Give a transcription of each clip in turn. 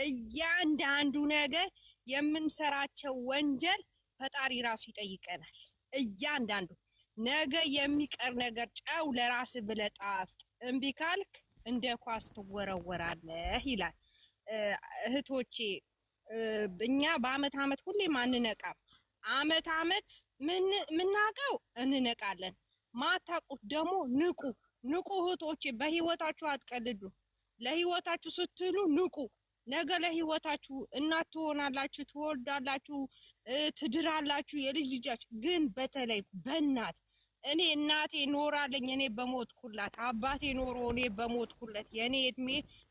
እያንዳንዱ ነገር የምንሰራቸው ወንጀል ፈጣሪ ራሱ ይጠይቀናል። እያንዳንዱ ነገ የሚቀር ነገር ጨው ለራስ ብለህ ጣፍጥ፣ እምቢ ካልክ እንደ ኳስ ትወረወራለህ ይላል። እህቶቼ እኛ በአመት አመት ሁሌም አንነቃም። አመት አመት ምናቀው እንነቃለን። ማታቁት ደግሞ ንቁ ንቁ እህቶቼ፣ በህይወታችሁ አትቀልዱ። ለህይወታችሁ ስትሉ ንቁ። ነገ ለህይወታችሁ እናት ትሆናላችሁ፣ ትወልዳላችሁ፣ ትድራላችሁ፣ የልጅ ልጃችሁ። ግን በተለይ በእናት እኔ እናቴ ኖራለኝ እኔ በሞትኩላት፣ አባቴ ኖሮ እኔ በሞትኩለት፣ የእኔ እድሜ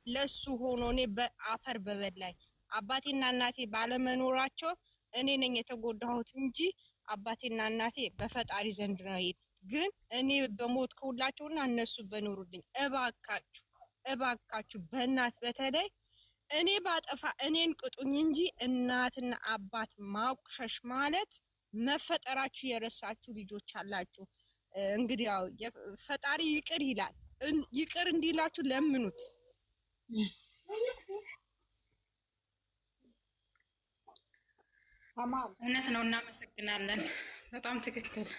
ለሱ ሆኖ እኔ በአፈር በበላይ። አባቴና እናቴ ባለመኖራቸው እኔ ነኝ የተጎዳሁት እንጂ አባቴና እናቴ በፈጣሪ ዘንድ ነው። ግን እኔ በሞትኩላቸውና እነሱ በኖሩልኝ። እባካችሁ እባካችሁ በእናት በተለይ እኔ ባጠፋ እኔን ቅጡኝ እንጂ እናትና አባት ማቁሸሽ ማለት መፈጠራችሁ የረሳችሁ ልጆች አላችሁ። እንግዲህ ያው ፈጣሪ ይቅር ይላል። ይቅር እንዲላችሁ ለምኑት። እውነት ነው። እናመሰግናለን። በጣም ትክክል።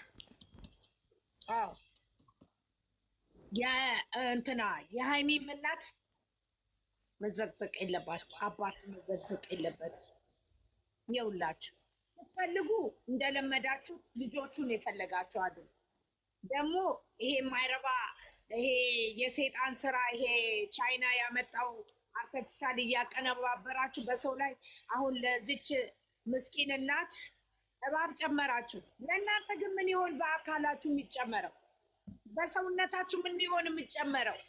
አዎ እንትና የሃይሚም እናት መዘቅዘቅ የለባትም። አባት መዘቅዘቅ የለበትም። ይኸውላችሁ ስትፈልጉ እንደለመዳችሁ ልጆቹን የፈለጋችሁ አሉ። ደግሞ ይሄ የማይረባ ይሄ የሴጣን ስራ ይሄ ቻይና ያመጣው አርቲፊሻል እያቀነባበራችሁ በሰው ላይ አሁን ለዚች ምስኪን እናት እባብ ጨመራችሁ። ለእናንተ ግን ምን ይሆን በአካላችሁ የሚጨመረው? በሰውነታችሁ ምን ይሆን የሚጨመረው?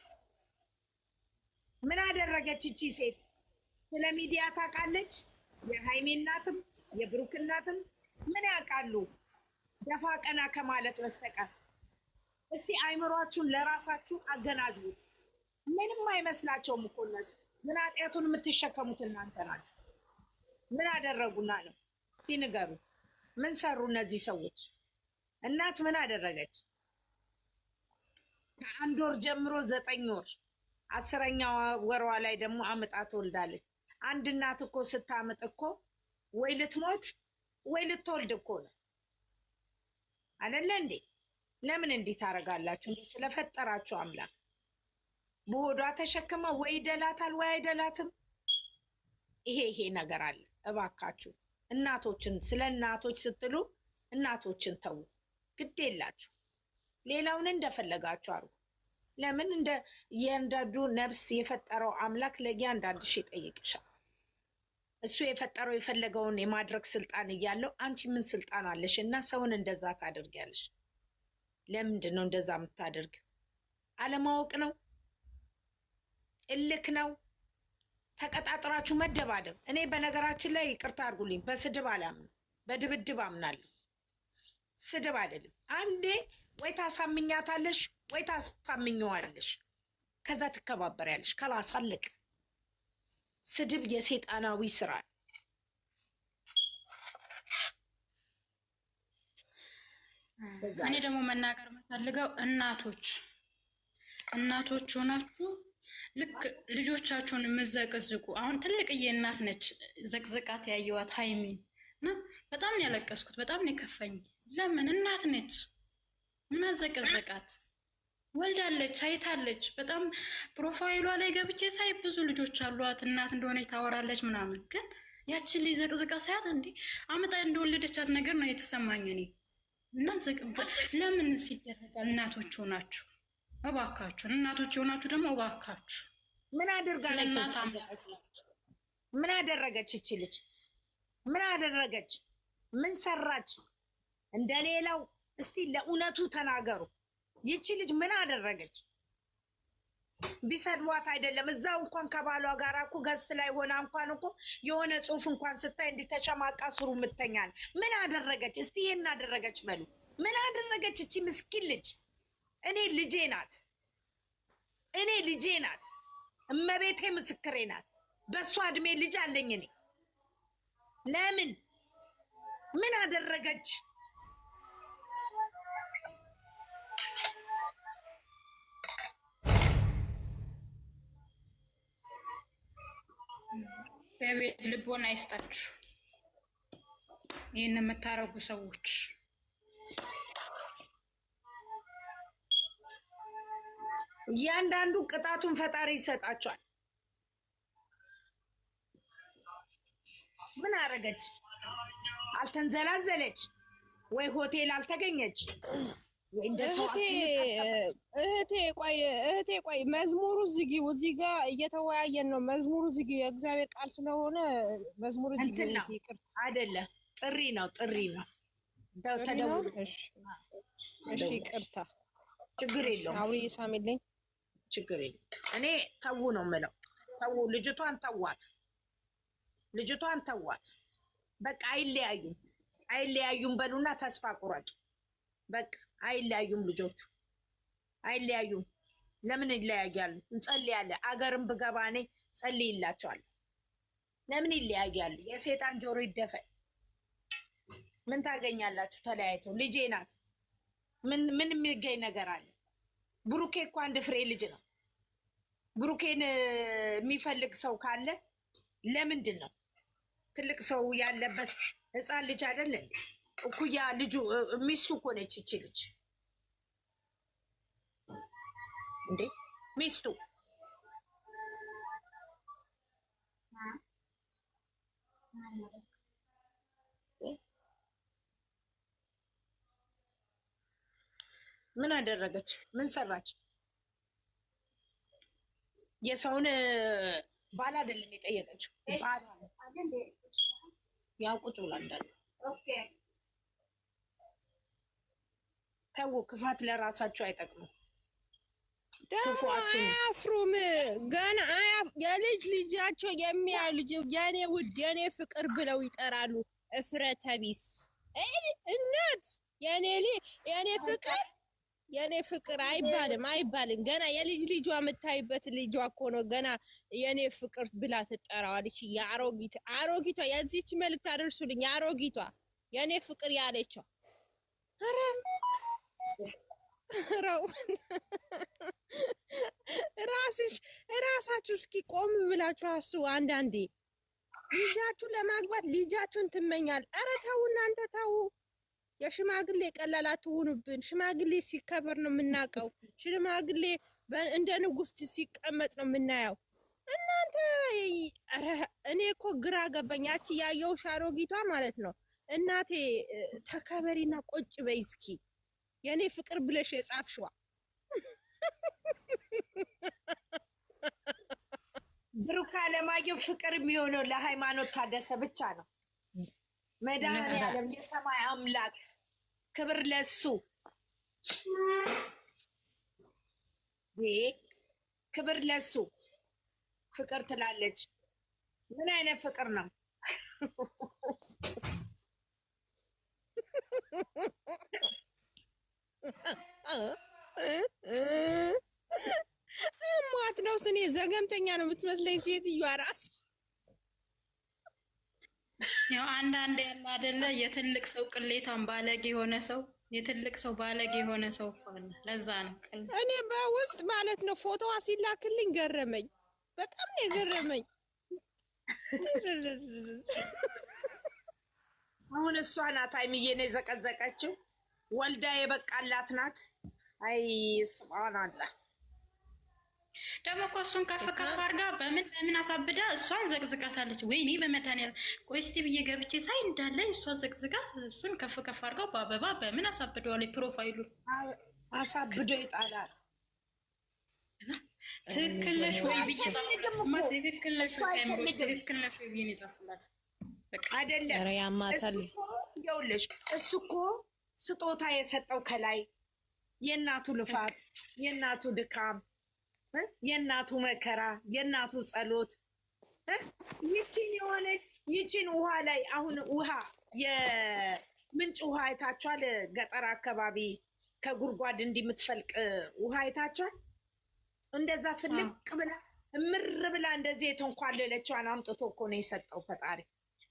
ምን አደረገች እቺ ሴት? ስለ ሚዲያ ታውቃለች? የሃይሜ እናትም የብሩክ እናትም ምን ያውቃሉ ደፋ ቀና ከማለት በስተቀር? እስቲ አይምሯችሁን ለራሳችሁ አገናዝቡ። ምንም አይመስላቸውም እኮ እነሱ፣ ግን ኃጢአቱን የምትሸከሙት እናንተ ናችሁ። ምን አደረጉና ነው? እስቲ ንገሩ። ምን ሰሩ እነዚህ ሰዎች? እናት ምን አደረገች? ከአንድ ወር ጀምሮ 9 ወር 10ኛው ወሯ ላይ ደግሞ አምጣ ትወልዳለች። አንድ እናት እኮ ስታምጥ እኮ ወይ ልትሞት ወይ ልትወልድ እኮ ነው አይደለ እንዴ? ለምን እንዲህ ታደርጋላችሁ? ስለፈጠራችሁ አምላክ በሆዷ ተሸክማ ወይ ይደላታል ወይ አይደላትም። ይሄ ነገር አለ። እባካችሁ እናቶችን፣ ስለ እናቶች ስትሉ እናቶችን ተዉ። ግድ የላችሁ። ሌላውን እንደፈለጋችሁ አርጉ። ለምን እንደ የእንዳዱ ነፍስ የፈጠረው አምላክ ለእያንዳንድሽ ይጠይቅሻል። እሱ የፈጠረው የፈለገውን የማድረግ ስልጣን እያለው አንቺ ምን ስልጣን አለሽ? እና ሰውን እንደዛ ታደርጊያለሽ? ለምንድን ነው እንደዛ የምታደርግ? አለማወቅ ነው? እልክ ነው? ተቀጣጥራችሁ መደባደብ። እኔ በነገራችን ላይ ይቅርታ አድርጉልኝ፣ በስድብ አላምንም፣ በድብድብ አምናለሁ። ስድብ አይደለም። አንዴ ወይ ታሳምኛታለሽ ወይ ታሳምኘዋለሽ፣ ከዛ ትከባበሪያለሽ። ከላስ አለቅ። ስድብ የሰይጣናዊ ስራ። እኔ ደግሞ መናገር የምፈልገው እናቶች ሆናችሁ ልክ ልጆቻችሁን የምዘቅዝቁ፣ አሁን ትልቅዬ እናት ነች ዘቅዝቃት ያየዋት ሃይሚን እና በጣም ነው ያለቀስኩት። በጣም ነው የከፈኝ። ለምን እናት ነች፣ ምን አዘቀዘቃት? ወልዳለች፣ አይታለች። በጣም ፕሮፋይሏ ላይ ገብቼ ሳይ ብዙ ልጆች አሏት፣ እናት እንደሆነች ታወራለች ምናምን። ግን ያችን ልጅ ዘቅዝቃ ሳያት እንዴ አመጣ እንደወለደቻት ነገር ነው የተሰማኝ እኔ። እና ለምን ሲደረጋል? እናቶች ሆናችሁ እባካችሁን፣ እናቶች የሆናችሁ ደግሞ እባካችሁ። ምን አደረገች እቺ ልጅ? ምን አደረገች? ምን ሰራች? እንደሌላው እስቲ ለእውነቱ ተናገሩ። ይቺ ልጅ ምን አደረገች? ቢሰድቧት አይደለም እዛው እንኳን ከባሏ ጋር እኮ ገስት ላይ ሆና እንኳን እኮ የሆነ ጽሁፍ እንኳን ስታይ እንዲተሸማቃ ስሩ ምተኛል። ምን አደረገች? እስቲ ይሄን አደረገች በሉ። ምን አደረገች እቺ ምስኪን ልጅ? እኔ ልጄ ናት። እመቤቴ ምስክሬ ናት። በእሷ እድሜ ልጅ አለኝ እኔ። ለምን ምን አደረገች? እግዚአብሔር ልቦና አይስጣችሁ ይህን የምታረጉ ሰዎች። እያንዳንዱ ቅጣቱን ፈጣሪ ይሰጣቸዋል። ምን አረገች? አልተንዘላዘለች ወይ ሆቴል አልተገኘች ወይ እንደ ሰው እህቴ ቆይ መዝሙሩ ዝጊው። እዚህ ጋር እየተወያየን ነው። መዝሙሩ ዝጊው። የእግዚአብሔር ቃል ስለሆነ መዝሙሩ ዝጊው። ይቅርታ አይደለም፣ ጥሪ ነው። ተደውሎ እሺ፣ ይቅርታ። ችግር የለውም። አውሪ ሳሚልኝ። ችግር የለም። እኔ ተው ነው የምለው። ተው፣ ልጅቷን ተዋት። በቃ አይለያዩም በሉና ተስፋ ቁረጥ። በቃ አይለያዩም፣ ልጆቹ አይለያዩም። ለምን ይለያያሉ? እንጸልያለን። አገርም ብገባ እኔ ጸልይላቸዋለሁ። ለምን ይለያያሉ? የሴጣን ጆሮ ይደፈን። ምን ታገኛላችሁ ተለያይተው? ልጄ ናት። ምን የሚገኝ ነገር አለ? ብሩኬ እኮ አንድ ፍሬ ልጅ ነው። ብሩኬን የሚፈልግ ሰው ካለ ለምንድን ነው? ትልቅ ሰው ያለበት ህፃን ልጅ አይደለ? እኩያ ልጁ ሚስቱ እኮ ነች። ይቺ ልጅ እንዴ ሚስቱ ምን አደረገች? ምን ሰራች? የሰውን ባል አይደለም የጠየቀችው። ያው ቁጭ ብላ እንዳለ ተው። ክፋት ለራሳቸው አይጠቅሙም። አያፍሩም ገና የልጅ ልጃቸው የሚያዩ ልጅ የኔ ውድ የኔ ፍቅር ብለው ይጠራሉ። እፍረተ ቢስ እናት የኔ ፍቅር አይባልም። ገና የልጅ ልጇ የምታይበት ልጇ እኮ ነው። ገና የኔ ፍቅር ብላ ትጠራዋለች። አሮጊቷ የዚች መልዕክት አደርሱልኝ። አሮጊቷ የኔ ፍቅር ያለችው ራሳችሁ እስኪ ቆም ብላችሁ አስቡ። አንዳንዴ ልጃችሁ ለማግባት ልጃችሁን ትመኛል። ኧረ ተው እናንተ ተው። የሽማግሌ ቀላል አትሆኑብን። ሽማግሌ ሲከበር ነው የምናውቀው። ሽማግሌ እንደ ንጉስ ሲቀመጥ ነው የምናየው። እናንተ እኔ እኮ ግራ ገባኝ። ያቺ ያየውሽ አሮጊቷ ማለት ነው። እናቴ ተከበሪና ቁጭ በይ እስኪ የኔ ፍቅር ብለሽ የጻፍሽዋ ብሩክ አለማየሁ ፍቅር የሚሆነው ለሃይማኖት ታደሰ ብቻ ነው። መድኃኒዓለም የሰማይ አምላክ ክብር ለሱ፣ ክብር ለሱ። ፍቅር ትላለች። ምን አይነት ፍቅር ነው? ሟት ነው ስኔ ዘገምተኛ ነው የምትመስለኝ ሴትዮዋ ራሱ። ያው አንዳንድ ያለ አይደለ የትልቅ ሰው ቅሌታን ባለጌ የሆነ ሰው አለ። ለዛ ነው እኔ በውስጥ ማለት ነው ፎቶዋ ሲላክልኝ ገረመኝ። በጣም ነው የገረመኝ። አሁን እሷ ናት ሀይሚዬን የዘቀዘቀችው። ወልዳ የበቃላት ናት። አይ ሱብሃንአላህ። ደግሞ እኮ እሱን ከፍ አድርጋ በምን አሳብዳ እሷን ዘቅዝቃታለች። ወይኔ በመድኃኒዓለም ቆይ እስቲ ብዬ ገብቼ ሳይ እንዳለ እሷን ዘቅዝቃ እሱን ከፍ አድርጋው በአበባ በምን አሳብደዋለች። ፕሮፋይሉን አሳብዶ ይጣላል። ትክክል ነሽ ወይ ብዬ ትክክል ነሽ ወይ ብዬ የጻፍኩላት አይደለም። ይኸውልሽ እሱ እኮ ስጦታ የሰጠው ከላይ የእናቱ ልፋት፣ የእናቱ ድካም፣ የእናቱ መከራ፣ የእናቱ ጸሎት ይቺን ውሃ ላይ አሁን ውሃ የምንጭ ውሃ አይታችኋል? ገጠር አካባቢ ከጉድጓድ እንዲምትፈልቅ ውሃ አይታችኋል? እንደዛ ፍልቅ ብላ እምር ብላ እንደዚህ የተንኳለለችዋን አምጥቶ እኮ ነው የሰጠው ፈጣሪ።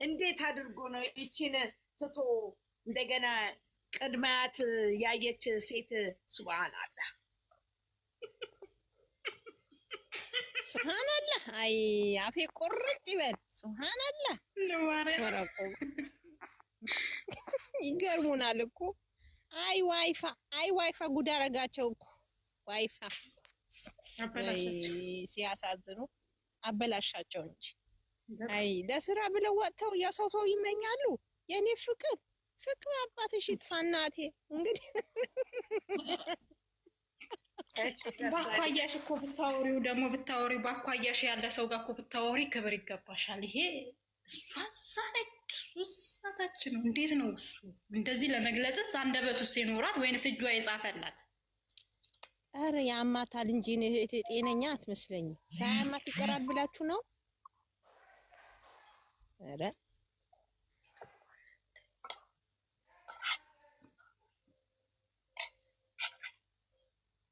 እንዴት አድርጎ ነው ይቺን ትቶ እንደገና ቅድማያት ያየች ሴት ሱብሃንአላህ። ሱብሃንአላህ። አይ አፌ ቁርጥ ይበል። ሱብሃንአላህ ወረቁ ይገርሙናል እኮ። አይ ዋይፋ ጉድ አረጋቸው እኮ ዋይፋ ሲያሳዝኑ አበላሻቸው እንጂ። አይ ለስራ ብለው ወጥተው የሰው ይመኛሉ። የኔ ፍቅር አባትሽ ይጥፋ እናቴ። እንግዲህ ባኳያሽ እኮ ብታወሪው ደግሞ ባኳያሽ ያለ ሰው ጋር እኮ ብታወሪ ክብር ይገባሻል። ይሄ እሷ ነው። እንዴት ነው እሱ እንደዚህ ለመግለጽስ አንደበቱ ሲኖራት ወይንስ እጇ የጻፈላት? አረ ያማታል እንጂ ጤነኛ አትመስለኝም። ሳያማት ይቀራል ብላችሁ ነው? አረ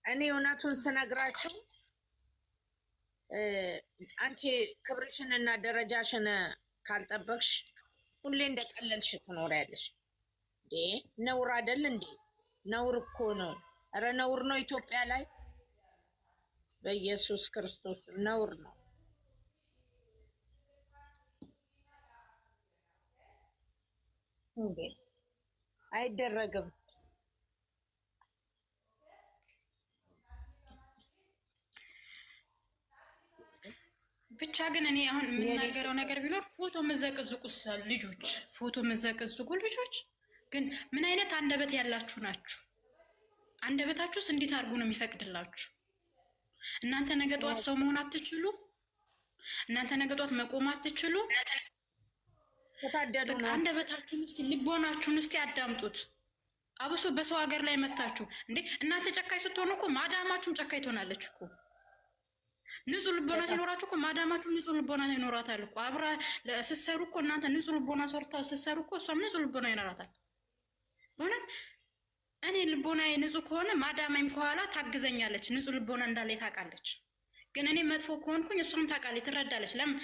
እኔ እውነቱን ስነግራችሁ አንቺ ክብርሽን እና ደረጃሽን ካልጠበቅሽ ሁሌ እንደቀለልሽ ትኖሪያለሽ። እንዴ ነውር አይደል እንዴ? ነውር እኮ ነው። ኧረ ነውር ነው። ኢትዮጵያ ላይ በኢየሱስ ክርስቶስ ነውር ነው። እንዴ አይደረግም። ብቻ ግን እኔ አሁን የምናገረው ነገር ቢኖር ፎቶ መዘቅዝቁ ልጆች ግን ምን አይነት አንደበት ያላችሁ ናችሁ? አንደበታችሁስ እንዴት አድርጉ ነው የሚፈቅድላችሁ? እናንተ ነገ ጧት ሰው መሆን አትችሉ? እናንተ ነገ ጧት መቆም አትችሉ? አንደበታችሁን እስቲ ልቦናችሁን እስቲ አዳምጡት። አብሶ በሰው ሀገር ላይ መታችሁ እንዴ! እናንተ ጨካኝ ስትሆኑ እኮ ማዳማችሁም ጨካኝ ትሆናለች እኮ። ንጹህ ልቦና ሲኖራችሁ እኮ ማዳማችሁ ንጹህ ልቦና ይኖራታል እኮ። አብራ ስትሰሩ እኮ እናንተ ንጹህ ልቦና ስትሰሩ እኮ እሷም ንጹህ ልቦና ይኖራታል። በእውነት እኔ ልቦናዬ ንጹህ ከሆነ ማዳማይም ከኋላ ታግዘኛለች፣ ንጹህ ልቦና እንዳለ ታውቃለች። ግን እኔ መጥፎ ከሆንኩኝ እሷም ታውቃለች፣ ትረዳለች። ለምን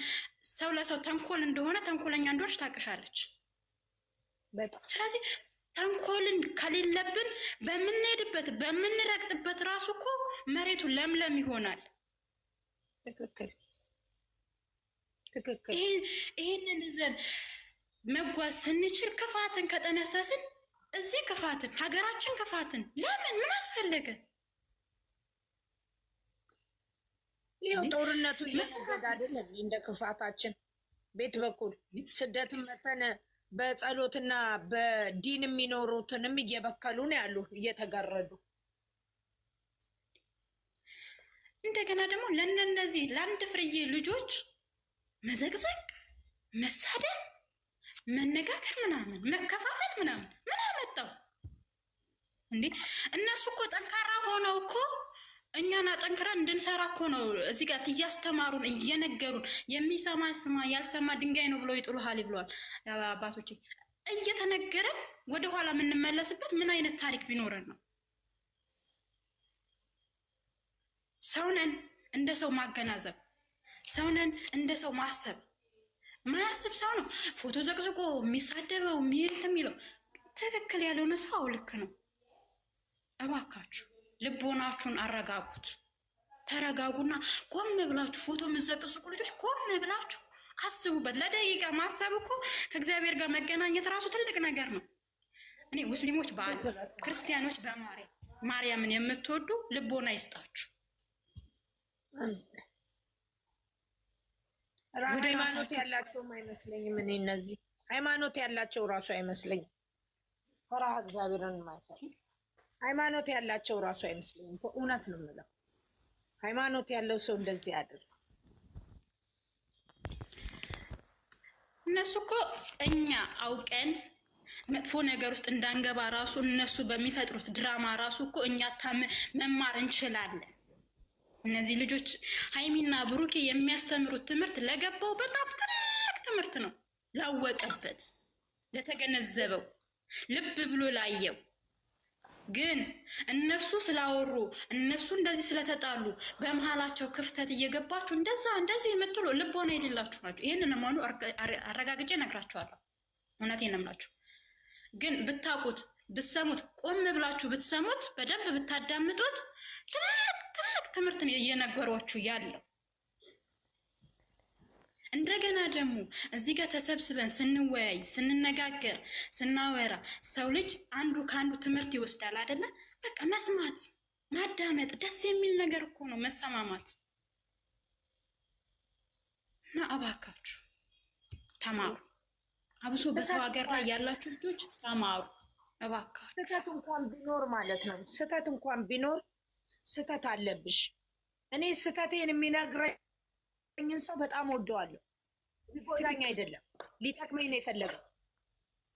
ሰው ለሰው ተንኮል እንደሆነ ተንኮለኛ እንደሆነች ታውቅሻለች። ስለዚህ ተንኮልን ከሌለብን በምንሄድበት በምንረግጥበት ራሱ እኮ መሬቱ ለምለም ይሆናል። ትክክል። ይህንን ይዘን መጓዝ ስንችል ክፋትን ከጠነሰስን እዚህ ክፋትን ሀገራችን ክፋትን ለምን ምን አስፈለገ? ይኸው ጦርነቱ እየተገዳ አይደለም እንደ ክፋታችን ቤት በኩል ስደትን መተን በጸሎትና በዲን የሚኖሩትንም እየበከሉ ነው ያሉ እየተጋረዱ። እንደገና ደግሞ ለእነዚህ ለአንድ ፍርዬ ልጆች መዘግዘግ፣ መሳደብ፣ መነጋገር ምናምን መከፋፈል ምናምን ምን አመጣው እንዴ? እነሱ እኮ ጠንካራ ሆነው እኮ እኛን አጠንክረን እንድንሰራ እኮ ነው እዚህ ጋር እያስተማሩን እየነገሩን። የሚሰማ ስማ፣ ያልሰማ ድንጋይ ነው ብለው ይጥሉሃል ብለዋል አባቶች። እየተነገረን ወደኋላ የምንመለስበት ምን አይነት ታሪክ ቢኖረን ነው? ሰውነን እንደ ሰው ማገናዘብ፣ ሰውነን እንደ ሰው ማሰብ። ማያስብ ሰው ነው ፎቶ ዘቅዝቆ የሚሳደበው የሚለው። ትክክል ያልሆነ ሰው ልክ ነው። እባካችሁ ልቦናችሁን አረጋጉት። ተረጋጉና ቆም ብላችሁ ፎቶ የምትዘቅዝቁ ልጆች ቆም ብላችሁ አስቡበት። ለደቂቃ ማሰብ እኮ ከእግዚአብሔር ጋር መገናኘት ራሱ ትልቅ ነገር ነው። እኔ ሙስሊሞች በአላህ ክርስቲያኖች በማርያምን የምትወዱ ልቦና ይስጣችሁ። ሃይማኖት ያላቸውም አይመስለኝም። እኔ እነዚህ ሃይማኖት ያላቸው ራሱ አይመስለኝም። ፈራህ እግዚአብሔርን ማይፈራ ሃይማኖት ያላቸው ራሱ አይመስለኝም። እውነት ነው የምለው። ሃይማኖት ያለው ሰው እንደዚህ ያደርግ። እነሱ እኮ እኛ አውቀን መጥፎ ነገር ውስጥ እንዳንገባ ራሱ እነሱ በሚፈጥሩት ድራማ ራሱ እኮ እኛ መማር እንችላለን። እነዚህ ልጆች ሀይሚና ብሩኬ የሚያስተምሩት ትምህርት ለገባው በጣም ትልቅ ትምህርት ነው። ላወቀበት፣ ለተገነዘበው፣ ልብ ብሎ ላየው። ግን እነሱ ስላወሩ እነሱ እንደዚህ ስለተጣሉ በመሀላቸው ክፍተት እየገባችሁ እንደዚህ የምትሉ ልቦና የሌላችሁ ናቸው። ይህንን መሆኑ አረጋግጬ እነግራችኋለሁ። እውነቴን ነው የምላችሁ። ግን ብታውቁት ብትሰሙት፣ ቆም ብላችሁ ብትሰሙት፣ በደንብ ብታዳምጡት ትልቅ ትምህርት እየነገሯችሁ ያለው እንደገና ደግሞ እዚህ ጋር ተሰብስበን ስንወያይ፣ ስንነጋገር፣ ስናወራ ሰው ልጅ አንዱ ከአንዱ ትምህርት ይወስዳል አይደለ? በቃ መስማት፣ ማዳመጥ ደስ የሚል ነገር እኮ ነው መሰማማት። እና እባካችሁ ተማሩ። አብሶ በሰው ሀገር ላይ ያላችሁ ልጆች ተማሩ እባካችሁ። ስህተት እንኳን ቢኖር ማለት ነው፣ ስህተት እንኳን ቢኖር ስህተት አለብሽ። እኔ ስህተቴን የሚነግረኝን ሰው በጣም ወደዋለሁ። ሊጎዳኝ አይደለም፣ ሊጠቅመኝ ነው የፈለገው።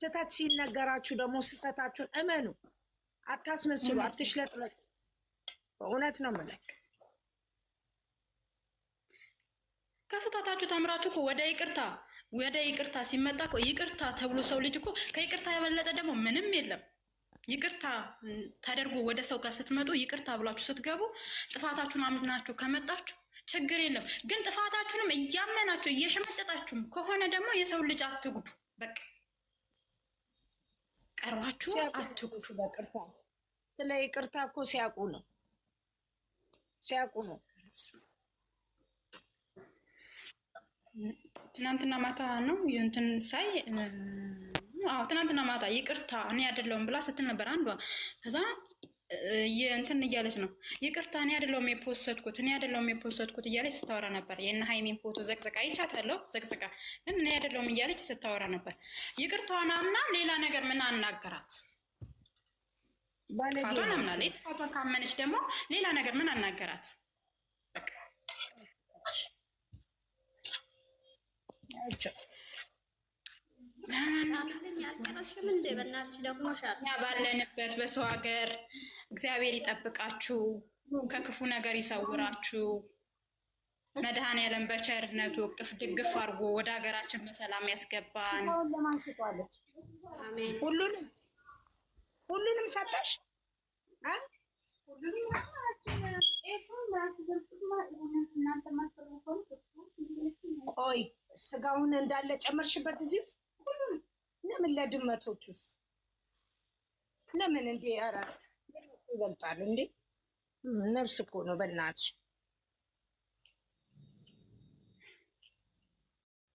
ስህተት ሲነገራችሁ ደግሞ ስህተታችሁን እመኑ፣ አታስመስሉ፣ አትሽለጥለጡ። በእውነት ነው የምልህ። ከስህተታችሁ ተምራችሁ እኮ ወደ ይቅርታ ሲመጣ እኮ ይቅርታ ተብሎ ሰው ልጅ እኮ ከይቅርታ የበለጠ ደግሞ ምንም የለም። ይቅርታ ተደርጎ ወደ ሰው ጋር ስትመጡ ይቅርታ ብላችሁ ስትገቡ ጥፋታችሁን አምናችሁ ከመጣችሁ ችግር የለም። ግን ጥፋታችሁንም እያመናችሁ እየሸመጠጣችሁም ከሆነ ደግሞ የሰው ልጅ አትጉዱ። በቃ ቀርባችሁ አትጉዱ። ስለ ይቅርታ እኮ ሲያውቁ ነው። ትናንትና ማታ ነው እንትን ሳይ ትናንትና ማታ ይቅርታ እኔ አይደለሁም ብላ ስትል ነበር አንዷ። ከዛ እንትን እያለች ነው ይቅርታ እኔ አይደለሁም የፖስትኩት እያለች ስታወራ ነበር። የእነ ሀይሚን ፎቶ ዘቅዝቃ ይቻታለሁ ዘቅዝቃ፣ ግን እኔ አይደለሁም እያለች ስታወራ ነበር። ይቅርታዋን አምና ሌላ ነገር ምን አናገራት? ጥፋቷን አምናለች። ጥፋቷን ካመነች ደግሞ ሌላ ነገር ምን አናገራት? ባለንበት በሰው ሀገር እግዚአብሔር ይጠብቃችሁ፣ ከክፉ ነገር ይሰውራችሁ። መድኃኔዓለም በቸርነቱ እቅፍ ድግፍ አድርጎ ወደ ሀገራችን በሰላም ያስገባን። ሁሉንም ሰጠሽ። ቆይ ስጋውን እንዳለ ጨመርሽበት እዚህ ውስጥ? ለምን ለድመቶቹስ? ለምን እንዴ? ኧረ ይበልጣል እንዴ! ነፍስ እኮ ነው በእናትሽ።